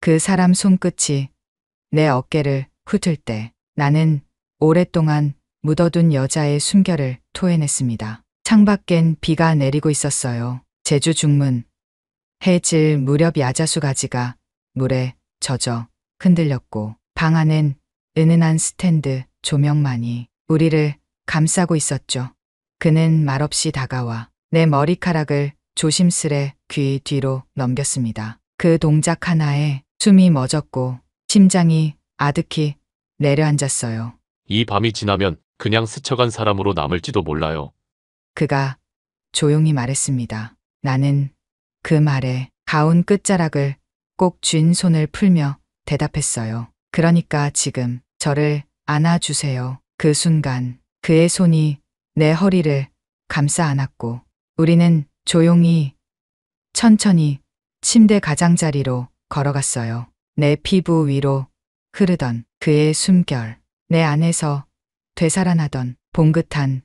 그 사람 손끝이 내 어깨를 훑을 때 나는 오랫동안 묻어둔 여자의 숨결을 토해냈습니다. 창밖엔 비가 내리고 있었어요. 제주 중문. 해 질 무렵 야자수 가지가 물에 젖어 흔들렸고 방 안엔 은은한 스탠드 조명만이 우리를 감싸고 있었죠. 그는 말없이 다가와 내 머리카락을 조심스레 귀 뒤로 넘겼습니다. 그 동작 하나에 숨이 멎었고 심장이 아득히 내려앉았어요. 이 밤이 지나면 그냥 스쳐간 사람으로 남을지도 몰라요. 그가 조용히 말했습니다. 나는 그 말에 가운 끝자락을 꼭 쥔 손을 풀며 대답했어요. 그러니까 지금 저를 안아주세요. 그 순간 그의 손이 내 허리를 감싸 안았고 우리는 조용히 천천히 침대 가장자리로 걸어갔어요. 내 피부 위로 흐르던 그의 숨결, 내 안에서 되살아나던 봉긋한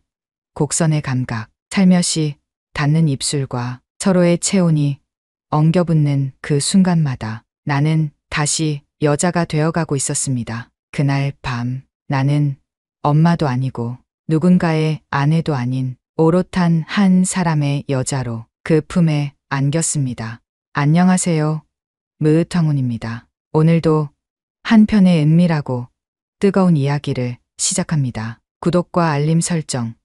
곡선의 감각, 살며시 닿는 입술과 서로의 체온이 엉겨붙는 그 순간마다 나는 다시 여자가 되어가고 있었습니다. 그날 밤 나는 엄마도 아니고 누군가의 아내도 아닌 오롯한 한 사람의 여자로 그 품에 안겼습니다. 안녕하세요. 무으텅훈입니다. 오늘도 한 편의 은밀하고 뜨거운 이야기를 시작합니다. 구독과 알림 설정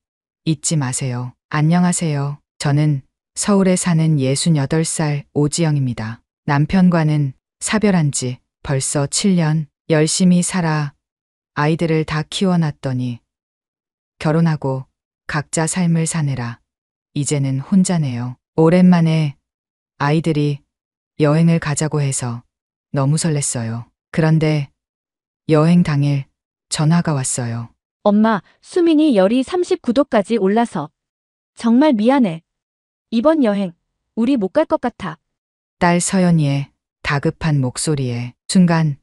잊지 마세요. 안녕하세요. 저는 서울에 사는 68살 오지영입니다. 남편과는 사별한 지 벌써 7년. 열심히 살아 아이들을 다 키워놨더니 결혼하고 각자 삶을 사느라 이제는 혼자네요. 오랜만에 아이들이 여행을 가자고 해서 너무 설렜어요. 그런데 여행 당일 전화가 왔어요. 엄마, 수민이 열이 39도까지 올라서. 정말 미안해. 이번 여행, 우리 못 갈 것 같아. 딸 서연이의 다급한 목소리에 순간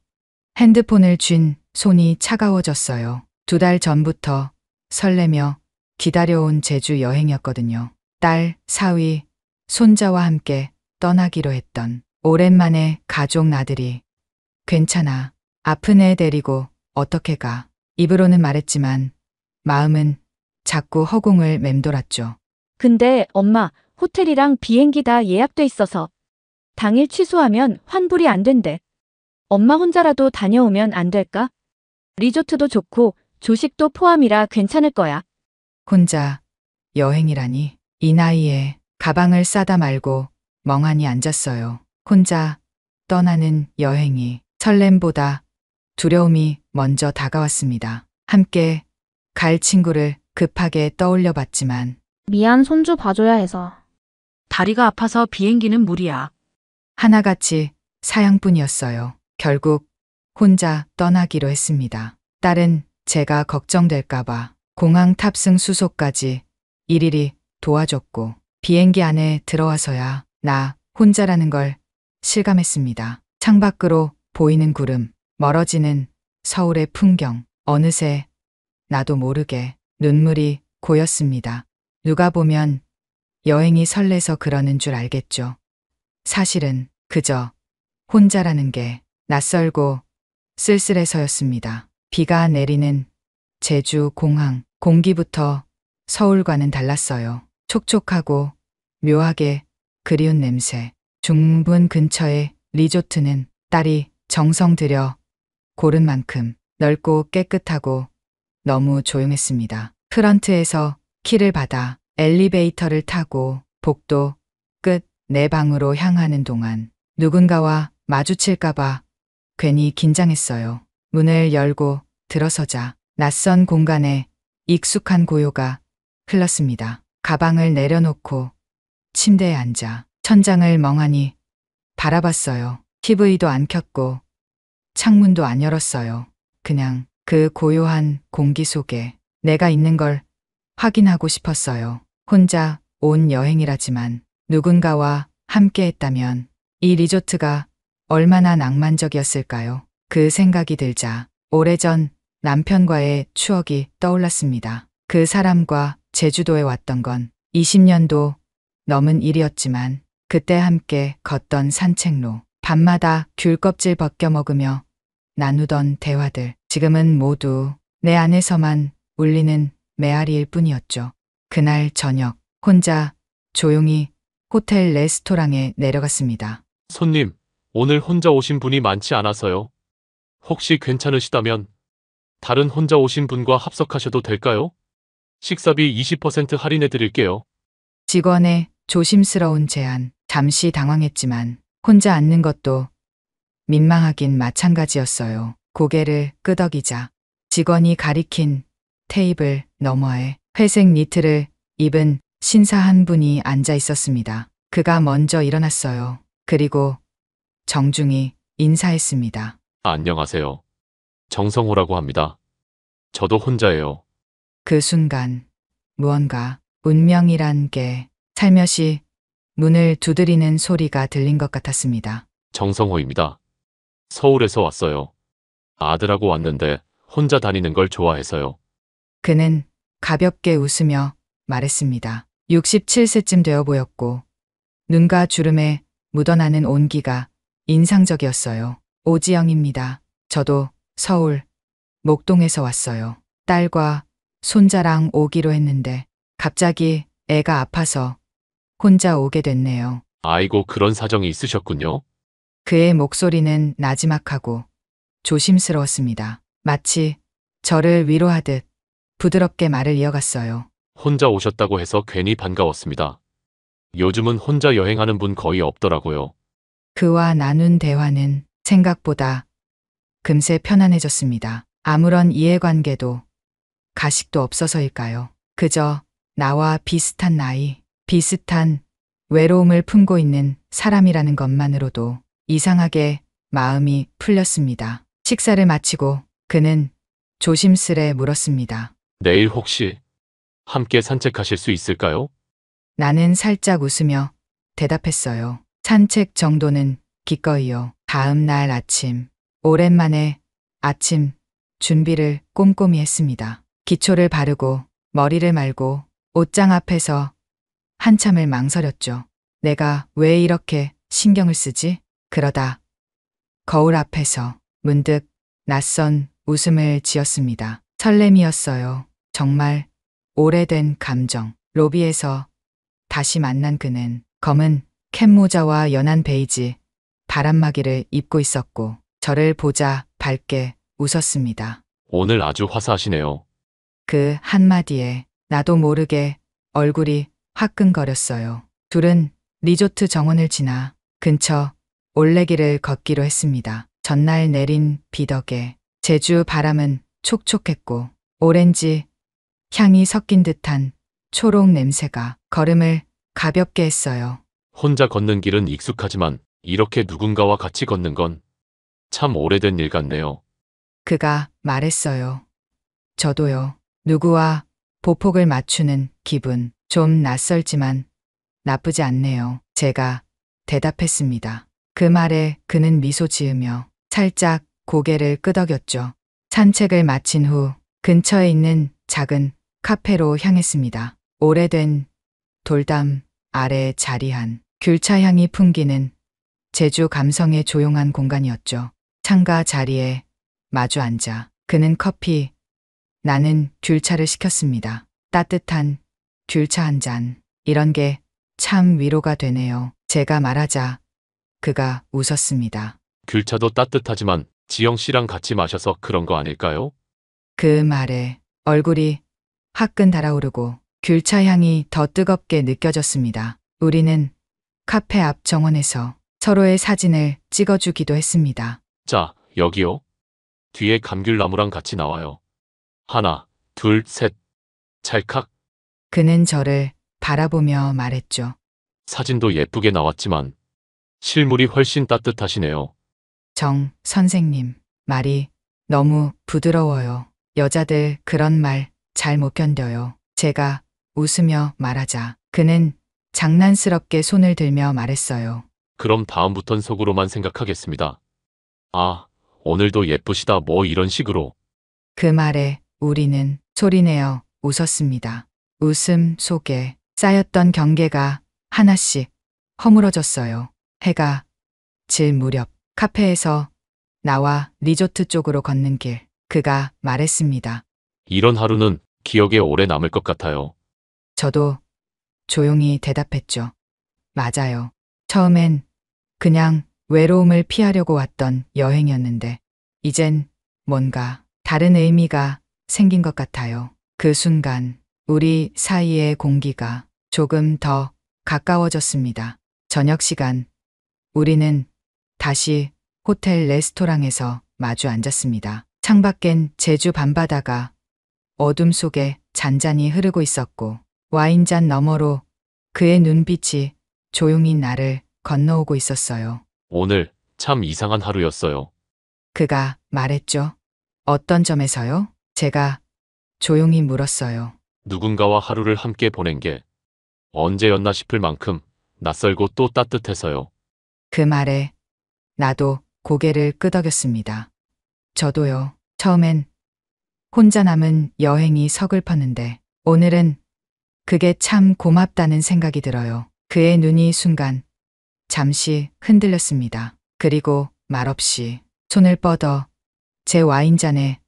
핸드폰을 쥔 손이 차가워졌어요. 2달 전부터 설레며 기다려온 제주 여행이었거든요. 딸, 사위, 손자와 함께 떠나기로 했던 오랜만에 가족 나들이. 괜찮아. 아픈 애 데리고 어떻게 가. 입으로는 말했지만 마음은 자꾸 허공을 맴돌았죠. 근데 엄마, 호텔이랑 비행기 다 예약돼 있어서 당일 취소하면 환불이 안 된대. 엄마 혼자라도 다녀오면 안 될까? 리조트도 좋고 조식도 포함이라 괜찮을 거야. 혼자 여행이라니. 이 나이에 가방을 싸다 말고 멍하니 앉았어요. 혼자 떠나는 여행이 설렘보다 두려움이 먼저 다가왔습니다. 함께 갈 친구를 급하게 떠올려 봤지만 미안, 손주 봐줘야 해서. 다리가 아파서 비행기는 무리야. 하나같이 사양뿐이었어요. 결국 혼자 떠나기로 했습니다. 딸은 제가 걱정될까봐 공항 탑승 수속까지 일일이 도와줬고 비행기 안에 들어와서야 나 혼자라는 걸 실감했습니다. 창밖으로 보이는 구름, 멀어지는 서울의 풍경, 어느새 나도 모르게 눈물이 고였습니다. 누가 보면 여행이 설레서 그러는 줄 알겠죠. 사실은 그저 혼자라는 게 낯설고 쓸쓸해서였습니다. 비가 내리는 제주 공항, 공기부터 서울과는 달랐어요. 촉촉하고 묘하게 그리운 냄새. 중문 근처의 리조트는 딸이 정성 들여 고른 만큼 넓고 깨끗하고 너무 조용했습니다. 프런트에서 키를 받아 엘리베이터를 타고 복도 끝 내 방으로 향하는 동안 누군가와 마주칠까봐 괜히 긴장했어요. 문을 열고 들어서자 낯선 공간에 익숙한 고요가 흘렀습니다. 가방을 내려놓고 침대에 앉아 천장을 멍하니 바라봤어요. TV도 안 켰고 창문도 안 열었어요. 그냥 그 고요한 공기 속에 내가 있는 걸 확인하고 싶었어요. 혼자 온 여행이라지만 누군가와 함께 했다면 이 리조트가 얼마나 낭만적이었을까요? 그 생각이 들자 오래전 남편과의 추억이 떠올랐습니다. 그 사람과 제주도에 왔던 건 20년도 넘은 일이었지만 그때 함께 걷던 산책로, 밤마다 귤 껍질 벗겨 먹으며 나누던 대화들, 지금은 모두 내 안에서만 울리는 메아리일 뿐이었죠. 그날 저녁, 혼자 조용히 호텔 레스토랑에 내려갔습니다. 손님, 오늘 혼자 오신 분이 많지 않아서요. 혹시 괜찮으시다면 다른 혼자 오신 분과 합석하셔도 될까요? 식사비 20% 할인해 드릴게요. 직원의 조심스러운 제안, 잠시 당황했지만 혼자 앉는 것도 민망하긴 마찬가지였어요. 고개를 끄덕이자 직원이 가리킨 테이블 너머에 회색 니트를 입은 신사 한 분이 앉아 있었습니다. 그가 먼저 일어났어요. 그리고 정중히 인사했습니다. 안녕하세요. 정성호라고 합니다. 저도 혼자예요. 그 순간 무언가 운명이란 게 살며시 문을 두드리는 소리가 들린 것 같았습니다. 정성호입니다. 서울에서 왔어요. 아들하고 왔는데 혼자 다니는 걸 좋아해서요. 그는 가볍게 웃으며 말했습니다. 67세쯤 되어 보였고 눈과 주름에 묻어나는 온기가 인상적이었어요. 오지영입니다. 저도 서울 목동에서 왔어요. 딸과 손자랑 오기로 했는데 갑자기 애가 아파서 혼자 오게 됐네요. 아이고, 그런 사정이 있으셨군요. 그의 목소리는 나지막하고 조심스러웠습니다. 마치 저를 위로하듯 부드럽게 말을 이어갔어요. 혼자 오셨다고 해서 괜히 반가웠습니다. 요즘은 혼자 여행하는 분 거의 없더라고요. 그와 나눈 대화는 생각보다 금세 편안해졌습니다. 아무런 이해관계도 가식도 없어서일까요? 그저 나와 비슷한 나이, 비슷한 외로움을 품고 있는 사람이라는 것만으로도 이상하게 마음이 풀렸습니다. 식사를 마치고 그는 조심스레 물었습니다. 내일 혹시 함께 산책하실 수 있을까요? 나는 살짝 웃으며 대답했어요. 산책 정도는 기꺼이요. 다음 날 아침, 오랜만에 아침 준비를 꼼꼼히 했습니다. 기초를 바르고 머리를 말고 옷장 앞에서 한참을 망설였죠. 내가 왜 이렇게 신경을 쓰지? 그러다 거울 앞에서 문득 낯선 웃음을 지었습니다. 설렘이었어요. 정말 오래된 감정. 로비에서 다시 만난 그는 검은 캡모자와 연한 베이지 바람막이를 입고 있었고 저를 보자 밝게 웃었습니다. 오늘 아주 화사하시네요. 그 한마디에 나도 모르게 얼굴이 화끈거렸어요. 둘은 리조트 정원을 지나 근처 올레길을 걷기로 했습니다. 전날 내린 비 덕에 제주 바람은 촉촉했고 오렌지 향이 섞인 듯한 초록 냄새가 걸음을 가볍게 했어요. 혼자 걷는 길은 익숙하지만 이렇게 누군가와 같이 걷는 건 참 오래된 일 같네요. 그가 말했어요. 저도요. 누구와 보폭을 맞추는 기분. 좀 낯설지만 나쁘지 않네요. 제가 대답했습니다. 그 말에 그는 미소 지으며 살짝 고개를 끄덕였죠. 산책을 마친 후 근처에 있는 작은 카페로 향했습니다. 오래된 돌담 아래 자리한 귤차 향이 풍기는 제주 감성의 조용한 공간이었죠. 창가 자리에 마주 앉아 그는 커피, 나는 귤차를 시켰습니다. 따뜻한 귤차 한 잔. 이런 게 참 위로가 되네요. 제가 말하자 그가 웃었습니다. 귤차도 따뜻하지만 지영 씨랑 같이 마셔서 그런 거 아닐까요? 그 말에 얼굴이 화끈 달아오르고 귤차 향이 더 뜨겁게 느껴졌습니다. 우리는 카페 앞 정원에서 서로의 사진을 찍어주기도 했습니다. 자, 여기요. 뒤에 감귤나무랑 같이 나와요. 하나, 둘, 셋. 찰칵. 그는 저를 바라보며 말했죠. 사진도 예쁘게 나왔지만 실물이 훨씬 따뜻하시네요. 정 선생님, 말이 너무 부드러워요. 여자들 그런 말 잘 못 견뎌요. 제가 웃으며 말하자 그는 장난스럽게 손을 들며 말했어요. 그럼 다음부턴 속으로만 생각하겠습니다. 아, 오늘도 예쁘시다 뭐 이런 식으로. 그 말에 우리는 소리내어 웃었습니다. 웃음 속에 쌓였던 경계가 하나씩 허물어졌어요. 해가 며칠 무렵 카페에서 나와 리조트 쪽으로 걷는 길 그가 말했습니다. 이런 하루는 기억에 오래 남을 것 같아요. 저도 조용히 대답했죠. 맞아요. 처음엔 그냥 외로움을 피하려고 왔던 여행이었는데 이젠 뭔가 다른 의미가 생긴 것 같아요. 그 순간 우리 사이의 공기가 조금 더 가까워졌습니다. 저녁 시간 우리는 다시 호텔 레스토랑에서 마주 앉았습니다. 창밖엔 제주 밤바다가 어둠 속에 잔잔히 흐르고 있었고 와인잔 너머로 그의 눈빛이 조용히 나를 건너오고 있었어요. 오늘 참 이상한 하루였어요. 그가 말했죠. 어떤 점에서요? 제가 조용히 물었어요. 누군가와 하루를 함께 보낸 게 언제였나 싶을 만큼 낯설고 또 따뜻해서요. 그 말에 나도 고개를 끄덕였습니다. 저도요. 처음엔 혼자 남은 여행이 서글펐는데 오늘은 그게 참 고맙다는 생각이 들어요. 그의 눈이 순간 잠시 흔들렸습니다. 그리고 말없이 손을 뻗어 제 와인잔에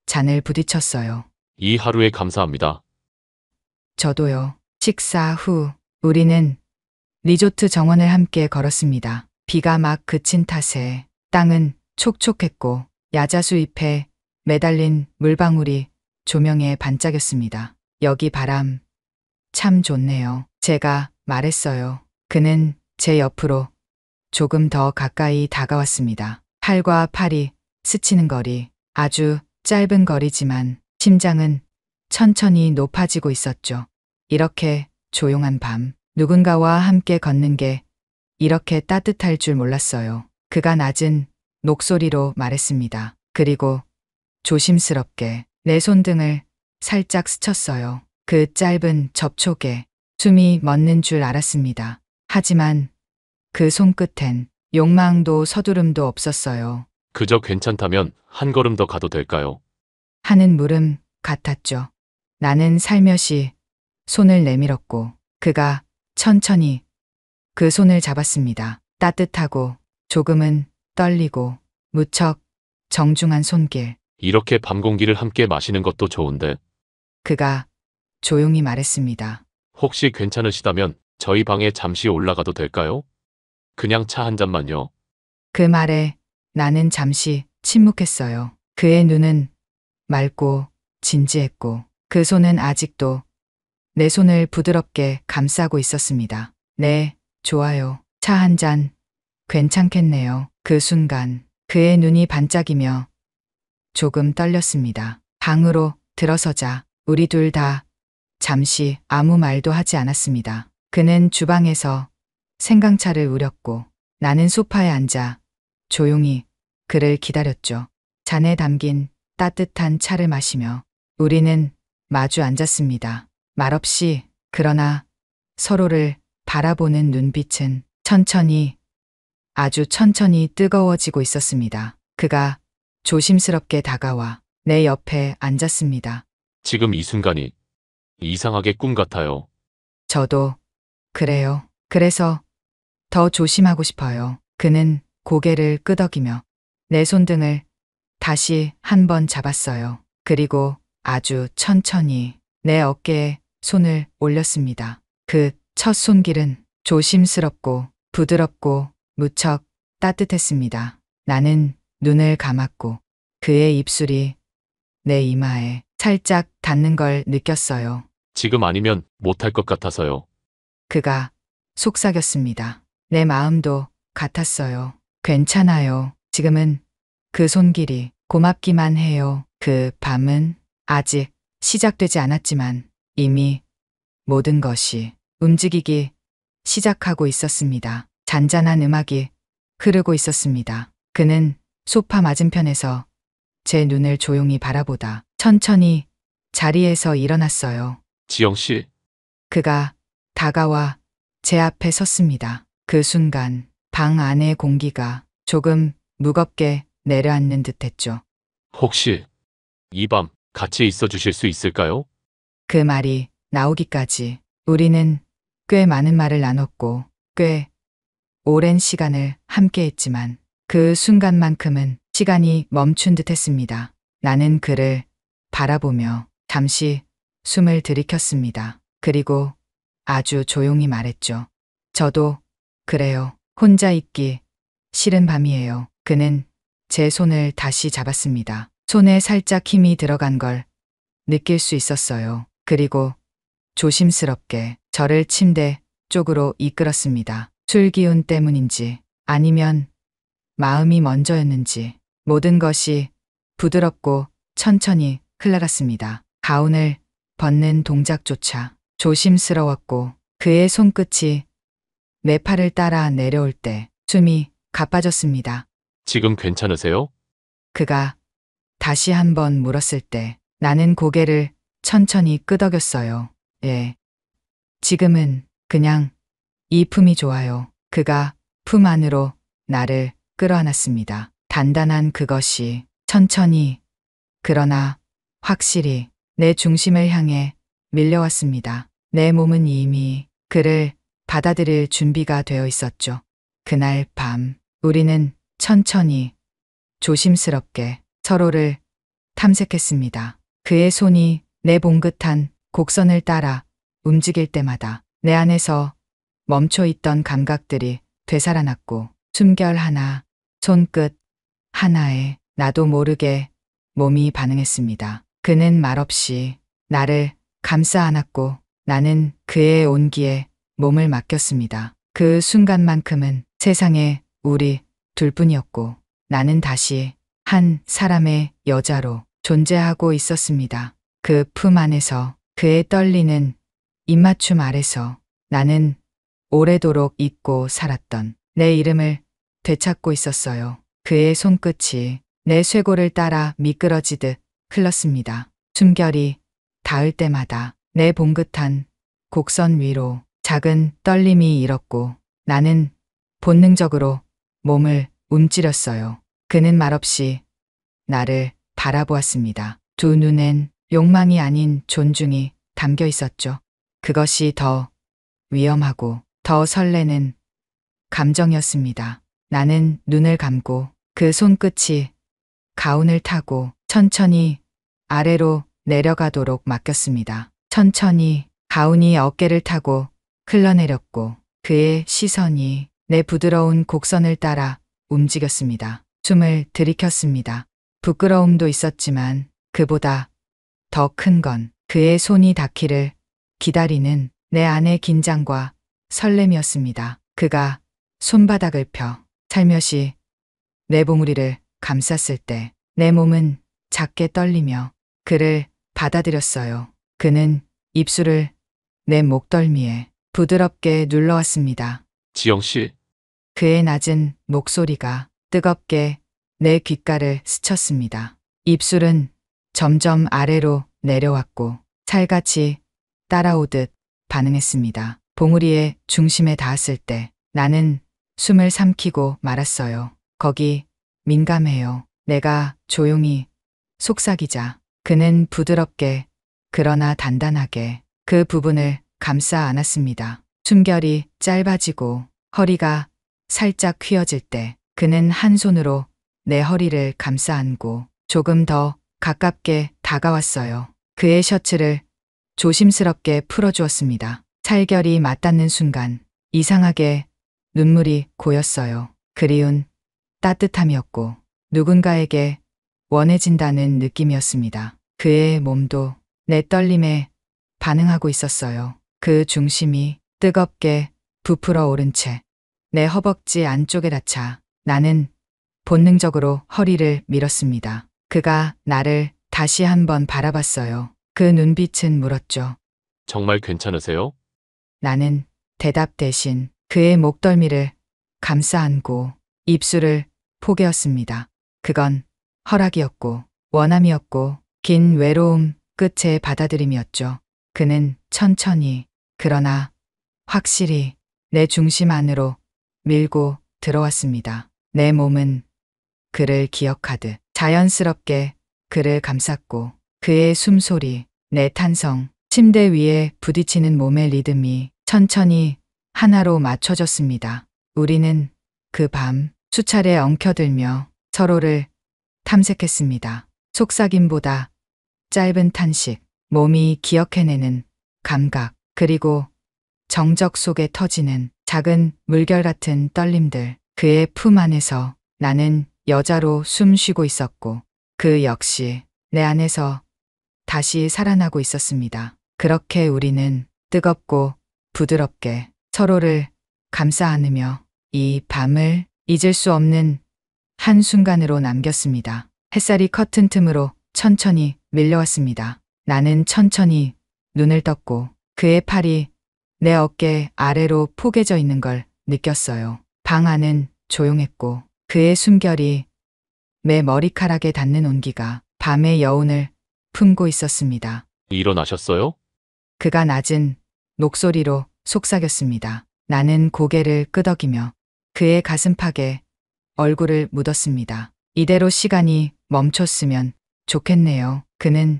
잔을 부딪혔어요. 이 하루에 감사합니다. 저도요. 식사 후 우리는 리조트 정원을 함께 걸었습니다. 비가 막 그친 탓에 땅은 촉촉했고 야자수 잎에 매달린 물방울이 조명에 반짝였습니다. 여기 바람 참 좋네요. 제가 말했어요. 그는 제 옆으로 조금 더 가까이 다가왔습니다. 팔과 팔이 스치는 거리, 아주 짧은 거리지만 심장은 천천히 높아지고 있었죠. 이렇게 조용한 밤, 누군가와 함께 걷는 게 이렇게 따뜻할 줄 몰랐어요. 그가 낮은 목소리로 말했습니다. 그리고 조심스럽게 내 손등을 살짝 스쳤어요. 그 짧은 접촉에 숨이 멎는 줄 알았습니다. 하지만 그 손끝엔 욕망도 서두름도 없었어요. 그저 괜찮다면 한 걸음 더 가도 될까요? 하는 물음 같았죠. 나는 살며시 손을 내밀었고 그가 천천히 그 손을 잡았습니다. 따뜻하고 조금은 떨리고 무척 정중한 손길. 이렇게 밤 공기를 함께 마시는 것도 좋은데 그가 조용히 말했습니다. 혹시 괜찮으시다면 저희 방에 잠시 올라가도 될까요? 그냥 차 한 잔만요. 그 말에 나는 잠시 침묵했어요. 그의 눈은 맑고 진지했고 그 손은 아직도 내 손을 부드럽게 감싸고 있었습니다. 네, 좋아요. 차 한 잔 괜찮겠네요. 그 순간 그의 눈이 반짝이며 조금 떨렸습니다. 방으로 들어서자 우리 둘 다 잠시 아무 말도 하지 않았습니다. 그는 주방에서 생강차를 우렸고 나는 소파에 앉아 조용히 그를 기다렸죠. 잔에 담긴 따뜻한 차를 마시며 우리는 마주 앉았습니다. 말없이 그러나 서로를 바라보는 눈빛은 천천히 아주 천천히 뜨거워지고 있었습니다. 그가 조심스럽게 다가와 내 옆에 앉았습니다. 지금 이 순간이 이상하게 꿈 같아요. 저도 그래요. 그래서 더 조심하고 싶어요. 그는 고개를 끄덕이며 내 손등을 다시 한 번 잡았어요. 그리고 아주 천천히 내 어깨에 손을 올렸습니다. 그 첫 손길은 조심스럽고 부드럽고 무척 따뜻했습니다. 나는 눈을 감았고 그의 입술이 내 이마에 살짝 닿는 걸 느꼈어요. 지금 아니면 못할 것 같아서요. 그가 속삭였습니다. 내 마음도 같았어요. 괜찮아요. 지금은 그 손길이 고맙기만 해요. 그 밤은 아직 시작되지 않았지만 이미 모든 것이 움직이기 시작하고 있었습니다. 잔잔한 음악이 흐르고 있었습니다. 그는 소파 맞은편에서 제 눈을 조용히 바라보다 천천히 자리에서 일어났어요. 지영 씨, 그가 다가와 제 앞에 섰습니다. 그 순간 방 안의 공기가 조금 무겁게 내려앉는 듯했죠. 혹시 이 밤 같이 있어 주실 수 있을까요? 그 말이 나오기까지 우리는 꽤 많은 말을 나눴고 꽤 오랜 시간을 함께했지만 그 순간만큼은 시간이 멈춘 듯 했습니다. 나는 그를 바라보며 잠시 숨을 들이켰습니다. 그리고 아주 조용히 말했죠. 저도 그래요. 혼자 있기 싫은 밤이에요. 그는 제 손을 다시 잡았습니다. 손에 살짝 힘이 들어간 걸 느낄 수 있었어요. 그리고 조심스럽게 저를 침대 쪽으로 이끌었습니다. 술 기운 때문인지 아니면 마음이 먼저였는지 모든 것이 부드럽고 천천히 흘러갔습니다. 가운을 벗는 동작조차 조심스러웠고 그의 손끝이 내 팔을 따라 내려올 때 숨이 가빠졌습니다. 지금 괜찮으세요? 그가 다시 한번 물었을 때 나는 고개를 천천히 끄덕였어요. 예. 지금은 그냥 이 품이 좋아요. 그가 품 안으로 나를 끌어안았습니다. 단단한 그것이 천천히 그러나 확실히 내 중심을 향해 밀려왔습니다. 내 몸은 이미 그를 받아들일 준비가 되어 있었죠. 그날 밤 우리는 천천히 조심스럽게 서로를 탐색했습니다. 그의 손이 내 봉긋한 곡선을 따라 움직일 때마다 내 안에서 멈춰있던 감각들이 되살아났고 숨결 하나, 손끝 하나에 나도 모르게 몸이 반응했습니다. 그는 말없이 나를 감싸 안았고 나는 그의 온기에 몸을 맡겼습니다. 그 순간만큼은 세상에 우리 둘뿐이었고 나는 다시 한 사람의 여자로 존재하고 있었습니다. 그 품 안에서 그의 떨리는 입맞춤 아래서 나는 오래도록 잊고 살았던 내 이름을 되찾고 있었어요. 그의 손끝이 내 쇄골을 따라 미끄러지듯 흘렀습니다. 숨결이 닿을 때마다 내 봉긋한 곡선 위로 작은 떨림이 일었고 나는 본능적으로 몸을 움츠렸어요. 그는 말없이 나를 바라보았습니다. 두 눈엔 욕망이 아닌 존중이 담겨 있었죠. 그것이 더 위험하고 더 설레는 감정이었습니다. 나는 눈을 감고 그 손끝이 가운을 타고 천천히 아래로 내려가도록 맡겼습니다. 천천히 가운이 어깨를 타고 흘러내렸고 그의 시선이 내 부드러운 곡선을 따라 움직였습니다. 숨을 들이켰습니다. 부끄러움도 있었지만 그보다 더 큰 건 그의 손이 닿기를 기다리는 내 안의 긴장과 설렘이었습니다. 그가 손바닥을 펴 살며시 내 봉우리를 감쌌을 때 내 몸은 작게 떨리며 그를 받아들였어요. 그는 입술을 내 목덜미에 부드럽게 눌러왔습니다. 지영 씨, 그의 낮은 목소리가 뜨겁게 내 귓가를 스쳤습니다. 입술은 점점 아래로 내려왔고 살같이 따라오듯 반응했습니다. 봉우리의 중심에 닿았을 때 나는 숨을 삼키고 말았어요. 거기 민감해요. 내가 조용히 속삭이자 그는 부드럽게 그러나 단단하게 그 부분을 감싸 안았습니다. 숨결이 짧아지고 허리가 살짝 휘어질 때 그는 한 손으로 내 허리를 감싸 안고 조금 더 가깝게 다가왔어요. 그의 셔츠를 조심스럽게 풀어주었습니다. 살결이 맞닿는 순간 이상하게 눈물이 고였어요. 그리운 따뜻함이었고 누군가에게 원해진다는 느낌이었습니다. 그의 몸도 내 떨림에 반응하고 있었어요. 그 중심이 뜨겁게 부풀어 오른 채 내 허벅지 안쪽에 닿자 나는 본능적으로 허리를 밀었습니다. 그가 나를 다시 한번 바라봤어요. 그 눈빛은 물었죠. 정말 괜찮으세요? 나는 대답 대신 그의 목덜미를 감싸 안고 입술을 포개었습니다. 그건 허락이었고 원함이었고 긴 외로움 끝의 받아들임이었죠. 그는 천천히 그러나 확실히 내 중심 안으로 밀고 들어왔습니다. 내 몸은 그를 기억하듯 자연스럽게 그를 감쌌고 그의 숨소리, 내 탄성, 침대 위에 부딪히는 몸의 리듬이 천천히 하나로 맞춰졌습니다. 우리는 그 밤 수차례 엉켜들며 서로를 탐색했습니다. 속삭임보다 짧은 탄식, 몸이 기억해내는 감각, 그리고 정적 속에 터지는 작은 물결 같은 떨림들. 그의 품 안에서 나는 여자로 숨 쉬고 있었고 그 역시 내 안에서 다시 살아나고 있었습니다. 그렇게 우리는 뜨겁고 부드럽게 서로를 감싸 안으며 이 밤을 잊을 수 없는 한순간으로 남겼습니다. 햇살이 커튼 틈으로 천천히 밀려왔습니다. 나는 천천히 눈을 떴고 그의 팔이 내 어깨 아래로 포개져 있는 걸 느꼈어요. 방 안은 조용했고 그의 숨결이 내 머리카락에 닿는 온기가 밤의 여운을 품고 있었습니다. 일어나셨어요? 그가 낮은 목소리로 속삭였습니다. 나는 고개를 끄덕이며 그의 가슴팍에 얼굴을 묻었습니다. 이대로 시간이 멈췄으면 좋겠네요. 그는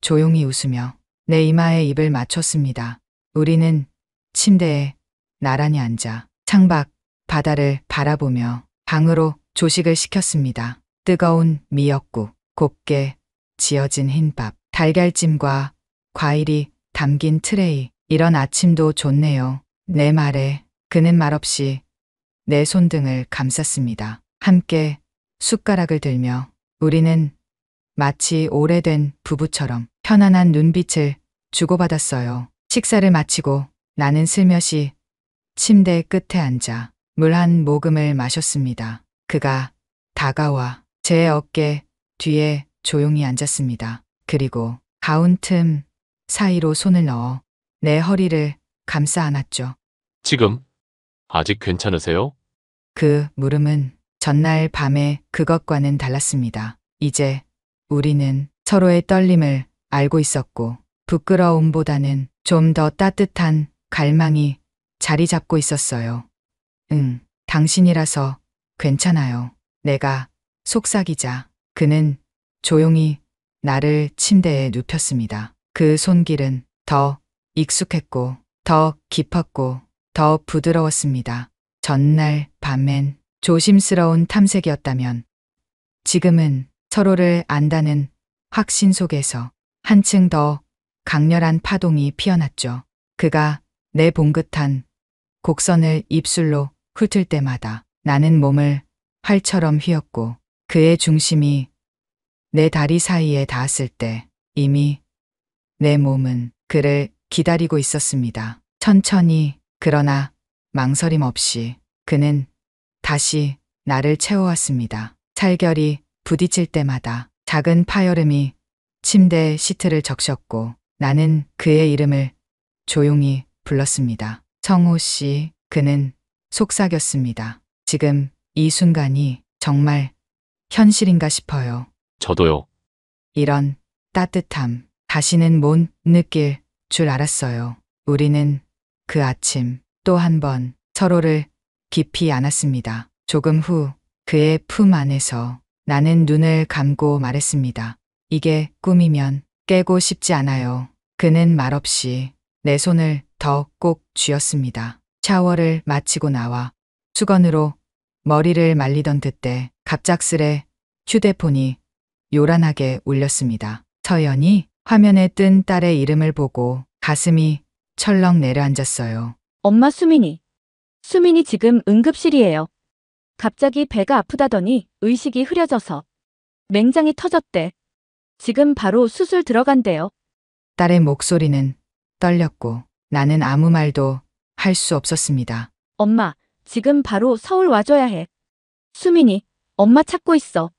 조용히 웃으며 내 이마에 입을 맞췄습니다. 우리는 침대에 나란히 앉아 창밖 바다를 바라보며 방으로 조식을 시켰습니다. 뜨거운 미역국, 곱게 지어진 흰밥, 달걀찜과 과일이 담긴 트레이. 이런 아침도 좋네요. 내 말에 그는 말없이 내 손등을 감쌌습니다. 함께 숟가락을 들며 우리는 마치 오래된 부부처럼 편안한 눈빛을 주고받았어요. 식사를 마치고 나는 슬며시 침대 끝에 앉아 물 한 모금을 마셨습니다. 그가 다가와 제 어깨 뒤에 조용히 앉았습니다. 그리고 가운 틈 사이로 손을 넣어 내 허리를 감싸 안았죠. 지금 아직 괜찮으세요? 그 물음은 전날 밤에 그것과는 달랐습니다. 이제 우리는 서로의 떨림을 알고 있었고 부끄러움보다는 좀 더 따뜻한 갈망이 자리 잡고 있었어요. 응, 당신이라서 괜찮아요. 내가 속삭이자 그는 조용히 나를 침대에 눕혔습니다. 그 손길은 더 익숙했고 더 깊었고 더 부드러웠습니다. 전날 밤엔 조심스러운 탐색이었다면 지금은 서로를 안다는 확신 속에서 한층 더 강렬한 파동이 피어났죠. 그가 내 봉긋한 곡선을 입술로 훑을 때마다 나는 몸을 활처럼 휘었고 그의 중심이 내 다리 사이에 닿았을 때 이미 내 몸은 그를 기다리고 있었습니다. 천천히 그러나 망설임 없이 그는 다시 나를 채워왔습니다. 살결이 부딪힐 때마다 작은 파열음이 침대 시트를 적셨고 나는 그의 이름을 조용히 불렀습니다. 성호 씨, 그는 속삭였습니다. 지금 이 순간이 정말 현실인가 싶어요. 저도요. 이런 따뜻함 다시는 못 느낄 줄 알았어요. 우리는 그 아침 또 한 번 서로를 깊이 안았습니다. 조금 후 그의 품 안에서 나는 눈을 감고 말했습니다. 이게 꿈이면 깨고 싶지 않아요. 그는 말없이 내 손을 더 꼭 쥐었습니다. 샤워를 마치고 나와 수건으로 머리를 말리던 그때 갑작스레 휴대폰이 요란하게 울렸습니다. 서연이 화면에 뜬 딸의 이름을 보고 가슴이 철렁 내려앉았어요. 엄마 수민이. 수민이 지금 응급실이에요. 갑자기 배가 아프다더니 의식이 흐려져서 맹장이 터졌대. 지금 바로 수술 들어간대요. 딸의 목소리는 떨렸고 나는 아무 말도 할 수 없었습니다. 엄마, 지금 바로 서울 와줘야 해. 수민이, 엄마 찾고 있어.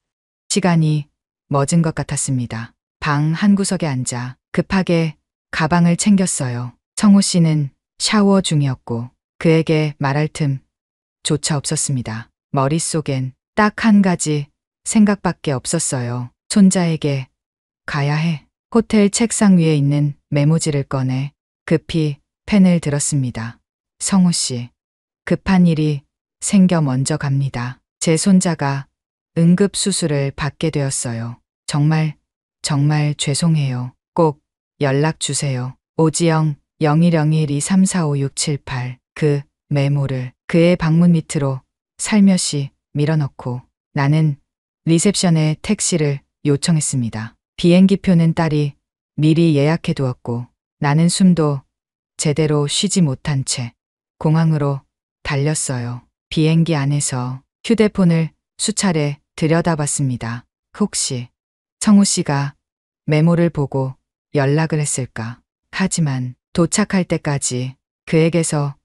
시간이 멎은 것 같았습니다. 방 한구석에 앉아 급하게 가방을 챙겼어요. 성호 씨는 샤워 중이었고 그에게 말할 틈조차 없었습니다. 머릿속엔 딱 한 가지 생각밖에 없었어요. 손자에게 가야 해. 호텔 책상 위에 있는 메모지를 꺼내 급히 펜을 들었습니다. 성호 씨, 급한 일이 생겨 먼저 갑니다. 제 손자가 응급수술을 받게 되었어요. 정말 죄송해요. 꼭 연락 주세요. 오지영 0101-2345-678. 그 메모를 그의 방문 밑으로 살며시 밀어넣고 나는 리셉션에 택시를 요청했습니다. 비행기표는 딸이 미리 예약해 두었고 나는 숨도 제대로 쉬지 못한 채 공항으로 달렸어요. 비행기 안에서 휴대폰을 수차례 들여다봤습니다. 혹시 성우 씨가 메모를 보고 연락을 했을까? 하지만 도착할 때까지 그에게서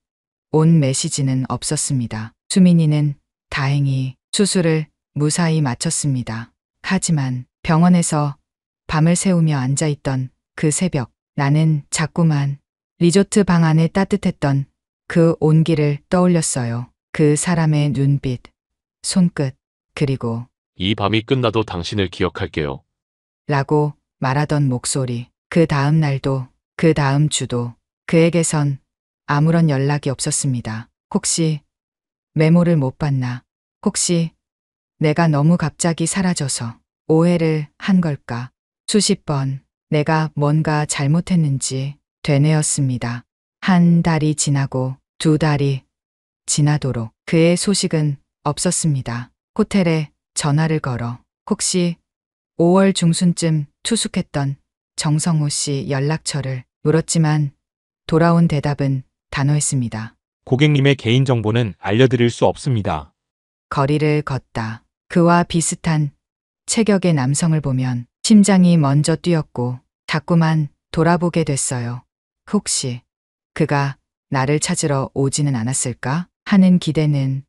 온 메시지는 없었습니다. 수민이는 다행히 수술을 무사히 마쳤습니다. 하지만 병원에서 밤을 새우며 앉아있던 그 새벽, 나는 자꾸만 리조트 방 안에 따뜻했던 그 온기를 떠올렸어요. 그 사람의 눈빛, 손끝, 그리고 이 밤이 끝나도 당신을 기억할게요. 라고 말하던 목소리. 그 다음 날도, 그 다음 주도 그에게선 아무런 연락이 없었습니다. 혹시 메모를 못 봤나? 혹시 내가 너무 갑자기 사라져서 오해를 한 걸까? 수십 번 내가 뭔가 잘못했는지 되뇌었습니다. 한 달이 지나고 두 달이 지나도록 그의 소식은 없었습니다. 호텔에 전화를 걸어 혹시 5월 중순쯤 투숙했던 정성호 씨 연락처를 물었지만 돌아온 대답은 단호했습니다. 고객님의 개인정보는 알려드릴 수 없습니다. 거리를 걷다 그와 비슷한 체격의 남성을 보면 심장이 먼저 뛰었고 자꾸만 돌아보게 됐어요. 혹시 그가 나를 찾으러 오지는 않았을까 하는 기대는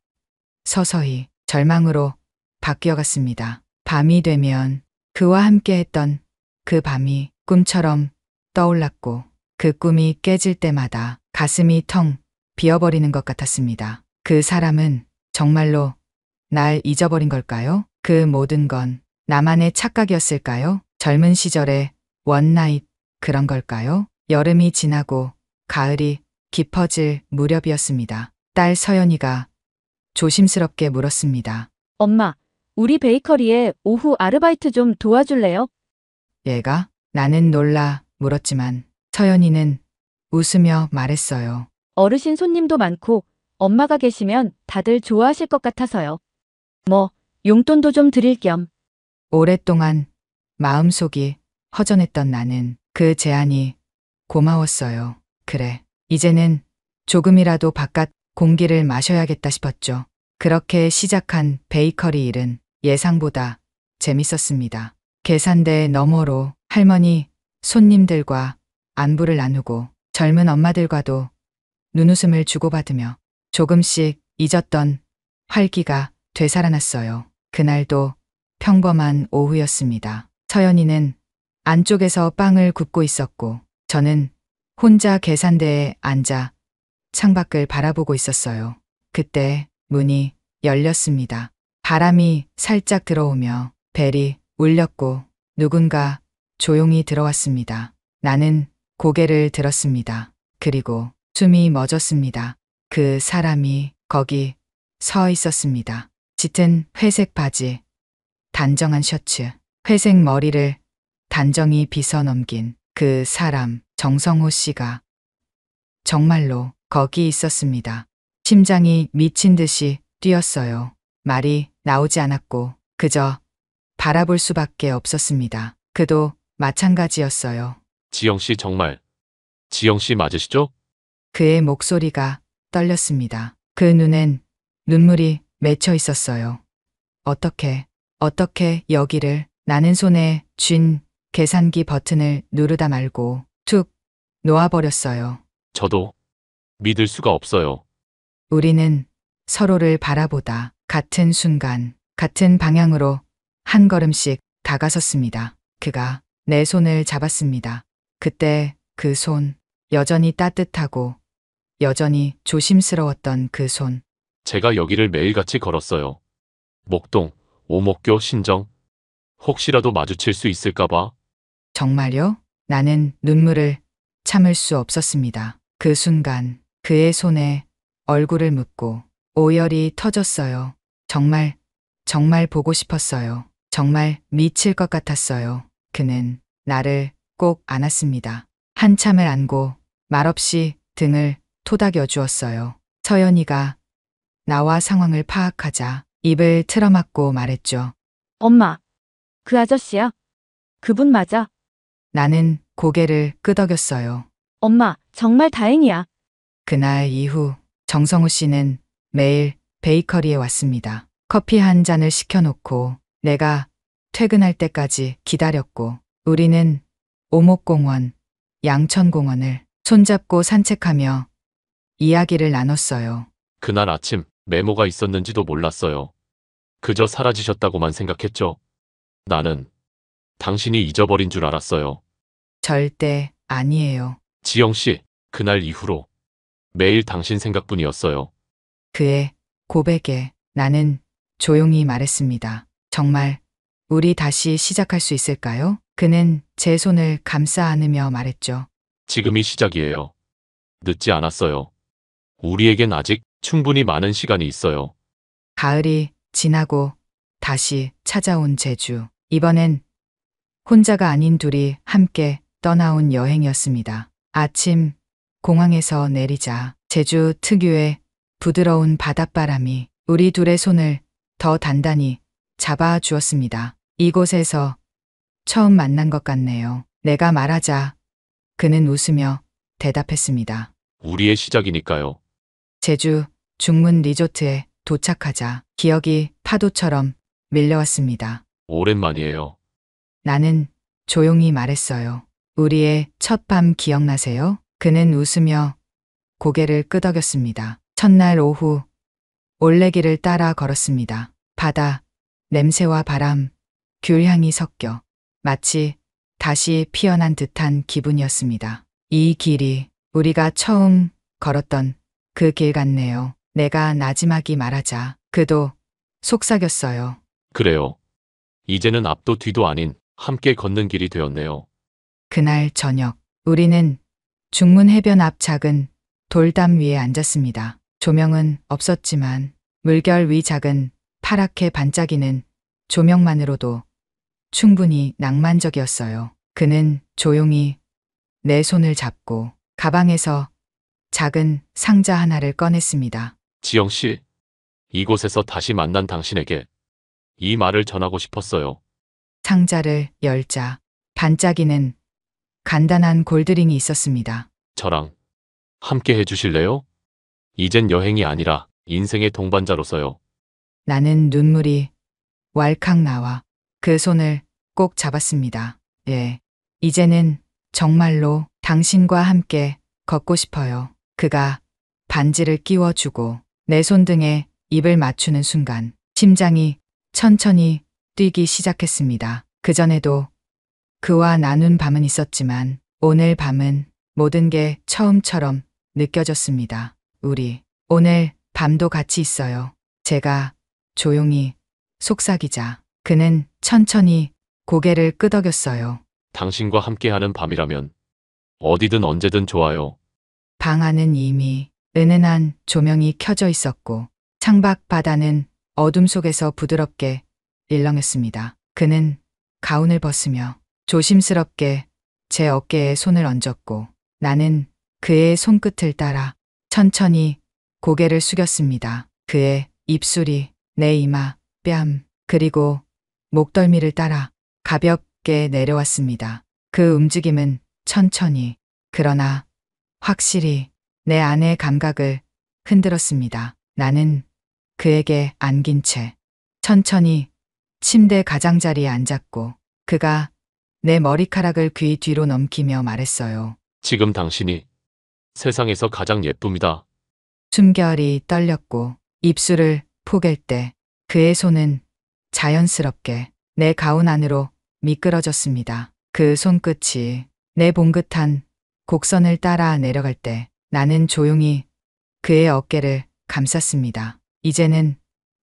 서서히 절망으로 바뀌어갔습니다. 밤이 되면 그와 함께 했던 그 밤이 꿈처럼 떠올랐고 그 꿈이 깨질 때마다 가슴이 텅 비어버리는 것 같았습니다. 그 사람은 정말로 날 잊어버린 걸까요? 그 모든 건 나만의 착각이었을까요? 젊은 시절의 원나잇 그런 걸까요? 여름이 지나고 가을이 깊어질 무렵이었습니다. 딸 서연이가 조심스럽게 물었습니다. 엄마, 우리 베이커리에 오후 아르바이트 좀 도와줄래요? 얘가? 나는 놀라 물었지만 서연이는 웃으며 말했어요. 어르신 손님도 많고 엄마가 계시면 다들 좋아하실 것 같아서요. 뭐, 용돈도 좀 드릴 겸. 오랫동안 마음속이 허전했던 나는 그 제안이 고마웠어요. 그래, 이제는 조금이라도 바깥 공기를 마셔야겠다 싶었죠. 그렇게 시작한 베이커리 일은 예상보다 재밌었습니다. 계산대 너머로 할머니, 손님들과 안부를 나누고 젊은 엄마들과도 눈웃음을 주고받으며 조금씩 잊었던 활기가 되살아났어요. 그날도 평범한 오후였습니다. 서연이는 안쪽에서 빵을 굽고 있었고 저는 혼자 계산대에 앉아 창밖을 바라보고 있었어요. 그때 문이 열렸습니다. 바람이 살짝 들어오며 벨이 울렸고 누군가 조용히 들어왔습니다. 나는 고개를 들었습니다. 그리고 숨이 멎었습니다. 그 사람이 거기 서 있었습니다. 짙은 회색 바지, 단정한 셔츠, 회색 머리를 단정히 빗어 넘긴 그 사람 정성호 씨가 정말로 거기 있었습니다. 심장이 미친 듯이 뛰었어요. 말이 나오지 않았고 그저 바라볼 수밖에 없었습니다. 그도 마찬가지였어요. 지영 씨 정말 지영 씨 맞으시죠? 그의 목소리가 떨렸습니다. 그 눈엔 눈물이 맺혀 있었어요. 어떻게 여기를 나는 손에 쥔 계산기 버튼을 누르다 말고 툭 놓아버렸어요. 저도 믿을 수가 없어요. 우리는 서로를 바라보다 같은 순간, 같은 방향으로 한 걸음씩 다가섰습니다. 그가 내 손을 잡았습니다. 그때 그 손, 여전히 따뜻하고 여전히 조심스러웠던 그 손. 제가 여기를 매일같이 걸었어요. 목동, 오목교, 신정. 혹시라도 마주칠 수 있을까봐. 정말요? 나는 눈물을 참을 수 없었습니다. 그 순간 그의 손에 얼굴을 묻고 오열이 터졌어요. 정말 보고 싶었어요. 정말 미칠 것 같았어요. 그는 나를 꼭 안았습니다. 한참을 안고 말없이 등을 토닥여 주었어요. 서연이가 나와 상황을 파악하자 입을 틀어막고 말했죠. 엄마, 그 아저씨야? 그분 맞아? 나는 고개를 끄덕였어요. 엄마, 정말 다행이야. 그날 이후 정성우 씨는 매일 베이커리에 왔습니다. 커피 한 잔을 시켜놓고 내가 퇴근할 때까지 기다렸고 우리는 오목공원, 양천공원을 손잡고 산책하며 이야기를 나눴어요. 그날 아침 메모가 있었는지도 몰랐어요. 그저 사라지셨다고만 생각했죠. 나는 당신이 잊어버린 줄 알았어요. 절대 아니에요. 지영 씨, 그날 이후로 매일 당신 생각뿐이었어요. 그의 고백에 나는 조용히 말했습니다. 정말 우리 다시 시작할 수 있을까요? 그는 제 손을 감싸 안으며 말했죠. 지금이 시작이에요. 늦지 않았어요. 우리에겐 아직 충분히 많은 시간이 있어요. 가을이 지나고 다시 찾아온 제주. 이번엔 혼자가 아닌 둘이 함께 떠나온 여행이었습니다. 아침 공항에서 내리자 제주 특유의 부드러운 바닷바람이 우리 둘의 손을 더 단단히 잡아 주었습니다. 이곳에서 처음 만난 것 같네요. 내가 말하자 그는 웃으며 대답했습니다. 우리의 시작이니까요. 제주 중문 리조트에 도착하자 기억이 파도처럼 밀려왔습니다. 오랜만이에요. 나는 조용히 말했어요. 우리의 첫 밤 기억나세요? 그는 웃으며 고개를 끄덕였습니다. 첫날 오후 올레길을 따라 걸었습니다. 바다, 냄새와 바람, 귤 향이 섞여 마치 다시 피어난 듯한 기분이었습니다. 이 길이 우리가 처음 걸었던 그 길 같네요. 내가 나지막이 말하자 그도 속삭였어요. 그래요. 이제는 앞도 뒤도 아닌 함께 걷는 길이 되었네요. 그날 저녁 우리는 중문 해변 앞 작은 돌담 위에 앉았습니다. 조명은 없었지만 물결 위 작은 파랗게 반짝이는 조명만으로도 충분히 낭만적이었어요. 그는 조용히 내 손을 잡고 가방에서 작은 상자 하나를 꺼냈습니다. 지영 씨, 이곳에서 다시 만난 당신에게 이 말을 전하고 싶었어요. 상자를 열자 반짝이는 간단한 골드링이 있었습니다. 저랑 함께 해주실래요? 이젠 여행이 아니라 인생의 동반자로서요. 나는 눈물이 왈칵 나와 그 손을 꼭 잡았습니다. 예, 이제는 정말로 당신과 함께 걷고 싶어요. 그가 반지를 끼워주고 내 손등에 입을 맞추는 순간 심장이 천천히 뛰기 시작했습니다. 그전에도 그와 나눈 밤은 있었지만 오늘 밤은 모든 게 처음처럼 느껴졌습니다. 우리 오늘 밤도 같이 있어요. 제가 조용히 속삭이자 그는 천천히 고개를 끄덕였어요. 당신과 함께하는 밤이라면 어디든 언제든 좋아요. 방 안은 이미 은은한 조명이 켜져 있었고 창밖 바다는 어둠 속에서 부드럽게 일렁였습니다. 그는 가운을 벗으며 조심스럽게 제 어깨에 손을 얹었고 나는 그의 손끝을 따라 천천히 고개를 숙였습니다. 그의 입술이 내 이마, 뺨, 그리고 목덜미를 따라 가볍게 내려왔습니다. 그 움직임은 천천히, 그러나 확실히 내 안의 감각을 흔들었습니다. 나는 그에게 안긴 채 천천히 침대 가장자리에 앉았고 그가 내 머리카락을 귀 뒤로 넘기며 말했어요. 지금 당신이 세상에서 가장 예쁩니다. 숨결이 떨렸고 입술을 포갤 때 그의 손은 자연스럽게 내 가운 안으로 미끄러졌습니다. 그 손끝이 내 봉긋한 곡선을 따라 내려갈 때 나는 조용히 그의 어깨를 감쌌습니다. 이제는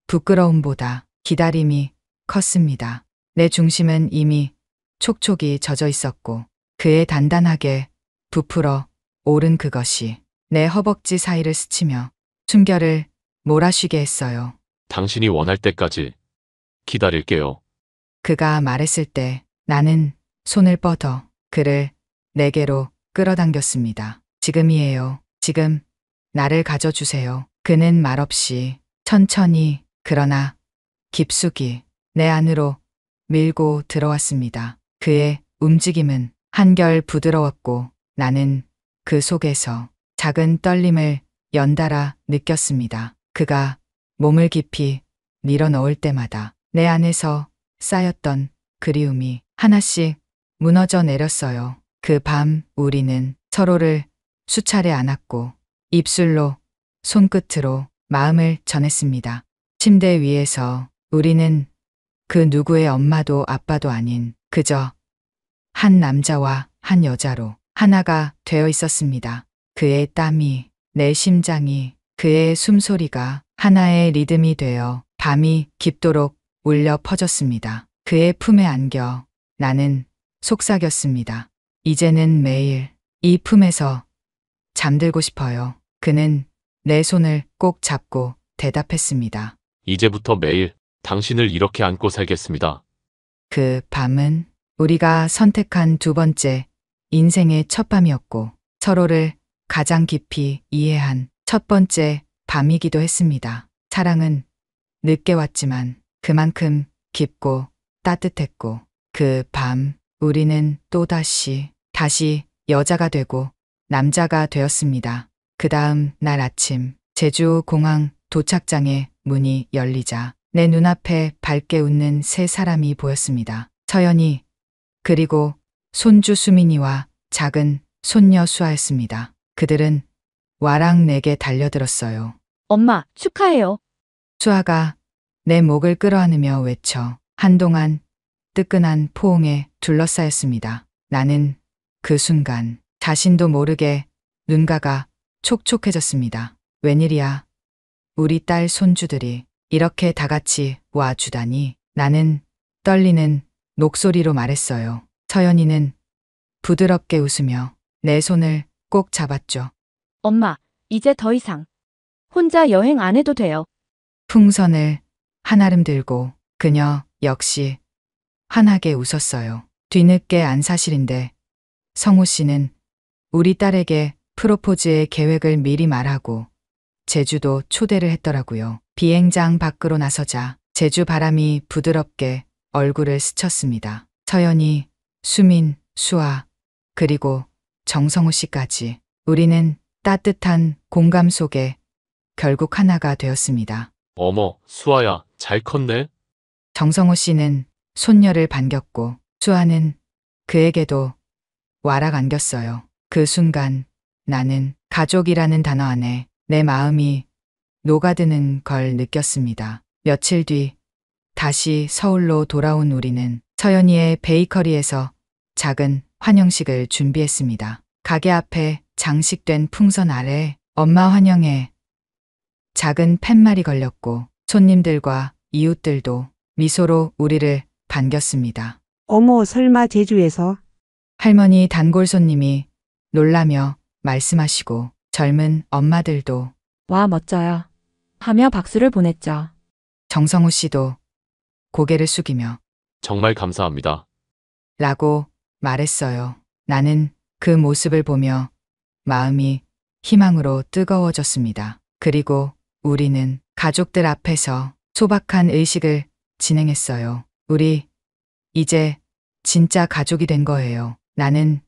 부끄러움보다 기다림이 컸습니다. 내 중심은 이미 촉촉이 젖어 있었고 그의 단단하게 부풀어 오른 그것이 내 허벅지 사이를 스치며 숨결을 몰아쉬게 했어요. 당신이 원할 때까지 기다릴게요. 그가 말했을 때 나는 손을 뻗어 그를 내게로 끌어당겼습니다. 지금이에요. 지금 나를 가져주세요. 그는 말없이 천천히 그러나 깊숙이 내 안으로 밀고 들어왔습니다. 그의 움직임은 한결 부드러웠고 나는 그 속에서 작은 떨림을 연달아 느꼈습니다. 그가 몸을 깊이 밀어넣을 때마다 내 안에서 쌓였던 그리움이 하나씩 무너져 내렸어요. 그 밤 우리는 서로를 수차례 안았고 입술로 손끝으로 마음을 전했습니다. 침대 위에서 우리는 그 누구의 엄마도 아빠도 아닌 그저 한 남자와 한 여자로 하나가 되어 있었습니다. 그의 땀이, 내 심장이, 그의 숨소리가 하나의 리듬이 되어 밤이 깊도록 울려 퍼졌습니다. 그의 품에 안겨 나는 속삭였습니다. 이제는 매일 이 품에서 잠들고 싶어요. 그는 내 손을 꼭 잡고 대답했습니다. 이제부터 매일 당신을 이렇게 안고 살겠습니다. 그 밤은 우리가 선택한 두 번째 인생의 첫 밤이었고 서로를 가장 깊이 이해한 첫 번째 밤이기도 했습니다. 사랑은 늦게 왔지만 그만큼 깊고 따뜻했고 그 밤 우리는 다시 여자가 되고 남자가 되었습니다. 그 다음 날 아침 제주 공항 도착장에 문이 열리자 내 눈앞에 밝게 웃는 세 사람이 보였습니다. 서연이 그리고 손주 수민이와 작은 손녀 수아였습니다. 그들은 와랑 내게 달려들었어요. 엄마, 축하해요. 수아가 내 목을 끌어안으며 외쳐 한동안 뜨끈한 포옹에 둘러싸였습니다. 나는 그 순간 자신도 모르게 눈가가 촉촉해졌습니다. 웬일이야. 우리 딸 손주들이 이렇게 다 같이 와주다니. 나는 떨리는 목소리로 말했어요. 서연이는 부드럽게 웃으며 내 손을 꼭 잡았죠. 엄마, 이제 더 이상 혼자 여행 안 해도 돼요. 풍선을 한아름 들고 그녀 역시 환하게 웃었어요. 뒤늦게 안 사실인데 성우 씨는 우리 딸에게 프로포즈의 계획을 미리 말하고 제주도 초대를 했더라고요. 비행장 밖으로 나서자 제주 바람이 부드럽게 얼굴을 스쳤습니다. 서연이, 수민, 수아, 그리고 정성우 씨까지 우리는 따뜻한 공감 속에 결국 하나가 되었습니다. 어머, 수아야, 잘 컸네. 정성우 씨는 손녀를 반겼고 수아는 그에게도 와락 안겼어요. 그 순간 나는 가족이라는 단어 안에 내 마음이 녹아드는 걸 느꼈습니다. 며칠 뒤 다시 서울로 돌아온 우리는 서연이의 베이커리에서 작은 환영식을 준비했습니다. 가게 앞에 장식된 풍선 아래 엄마 환영에 작은 팻말이 걸렸고 손님들과 이웃들도 미소로 우리를 반겼습니다. 어머, 설마 제주에서? 할머니 단골 손님이 놀라며 말씀하시고 젊은 엄마들도 와, 멋져요. 하며 박수를 보냈죠. 정성우 씨도 고개를 숙이며 정말 감사합니다. 라고 말했어요. 나는 그 모습을 보며 마음이 희망으로 뜨거워졌습니다. 그리고 우리는 가족들 앞에서 소박한 의식을 진행했어요. 우리 이제 진짜 가족이 된 거예요. 나는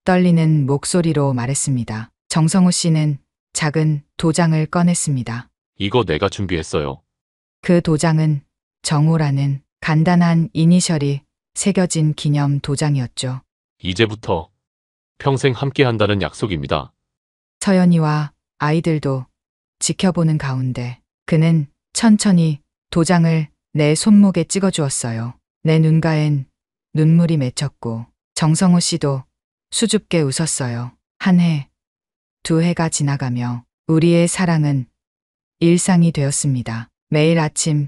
떨리는 목소리로 말했습니다. 정성우 씨는 작은 도장을 꺼냈습니다. 이거 내가 준비했어요. 그 도장은 정우라는 간단한 이니셜이 새겨진 기념 도장이었죠. 이제부터 평생 함께 한다는 약속입니다. 서연이와 아이들도 지켜보는 가운데 그는 천천히 도장을 내 손목에 찍어주었어요. 내 눈가엔 눈물이 맺혔고 정성호 씨도 수줍게 웃었어요. 한 해, 두 해가 지나가며 우리의 사랑은 일상이 되었습니다. 매일 아침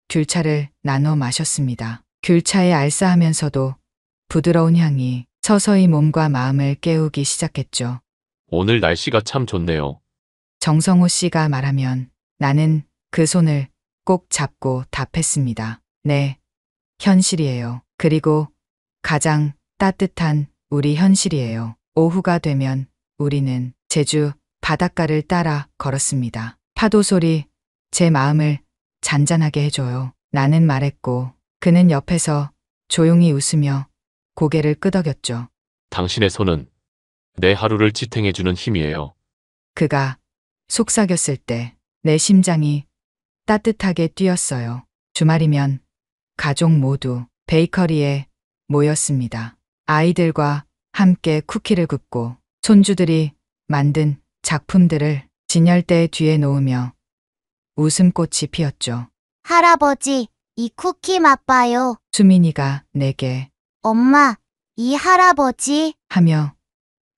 귤차를 나눠 마셨습니다. 귤차의 알싸하면서도 부드러운 향이 서서히 몸과 마음을 깨우기 시작했죠. 오늘 날씨가 참 좋네요. 정성호 씨가 말하면 나는 그 손을 꼭 잡고 답했습니다. 네, 현실이에요. 그리고 가장 따뜻한 우리 현실이에요. 오후가 되면 우리는 제주 바닷가를 따라 걸었습니다. 파도 소리 제 마음을 잔잔하게 해줘요. 나는 말했고 그는 옆에서 조용히 웃으며 고개를 끄덕였죠. 당신의 손은 내 하루를 지탱해주는 힘이에요. 그가 속삭였을 때 내 심장이 따뜻하게 뛰었어요. 주말이면 가족 모두 베이커리에 모였습니다. 아이들과 함께 쿠키를 굽고 손주들이 만든 작품들을 진열대 뒤에 놓으며 웃음꽃이 피었죠. 할아버지, 이 쿠키 맛봐요. 수민이가 내게 엄마, 이 할아버지. 하며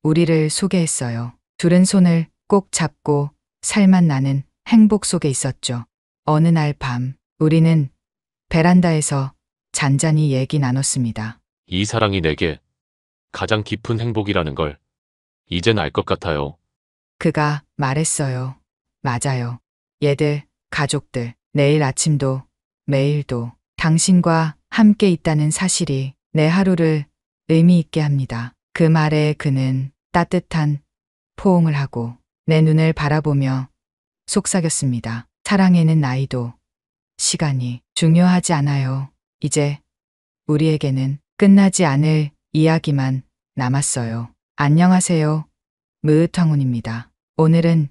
우리를 소개했어요. 둘은 손을 꼭 잡고 살맛 나는 행복 속에 있었죠. 어느 날 밤 우리는 베란다에서 잔잔히 얘기 나눴습니다. 이 사랑이 내게 가장 깊은 행복이라는 걸 이젠 알 것 같아요. 그가 말했어요. 맞아요. 얘들, 가족들, 내일 아침도 매일도 당신과 함께 있다는 사실이 내 하루를 의미 있게 합니다. 그 말에 그는 따뜻한 포옹을 하고 내 눈을 바라보며 속삭였습니다. 사랑에는 나이도 시간이 중요하지 않아요. 이제 우리에게는 끝나지 않을 이야기만 남았어요. 안녕하세요. 무으텅훈입니다. 오늘은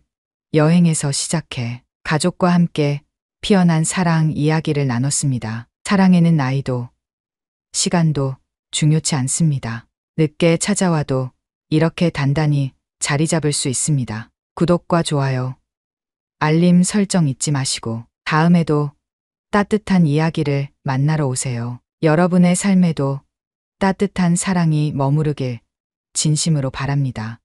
여행에서 시작해 가족과 함께 피어난 사랑 이야기를 나눴습니다. 사랑에는 나이도 시간도 중요치 않습니다. 늦게 찾아와도 이렇게 단단히 자리 잡을 수 있습니다. 구독과 좋아요, 알림 설정 잊지 마시고 다음에도 따뜻한 이야기를 만나러 오세요. 여러분의 삶에도 따뜻한 사랑이 머무르길 진심으로 바랍니다.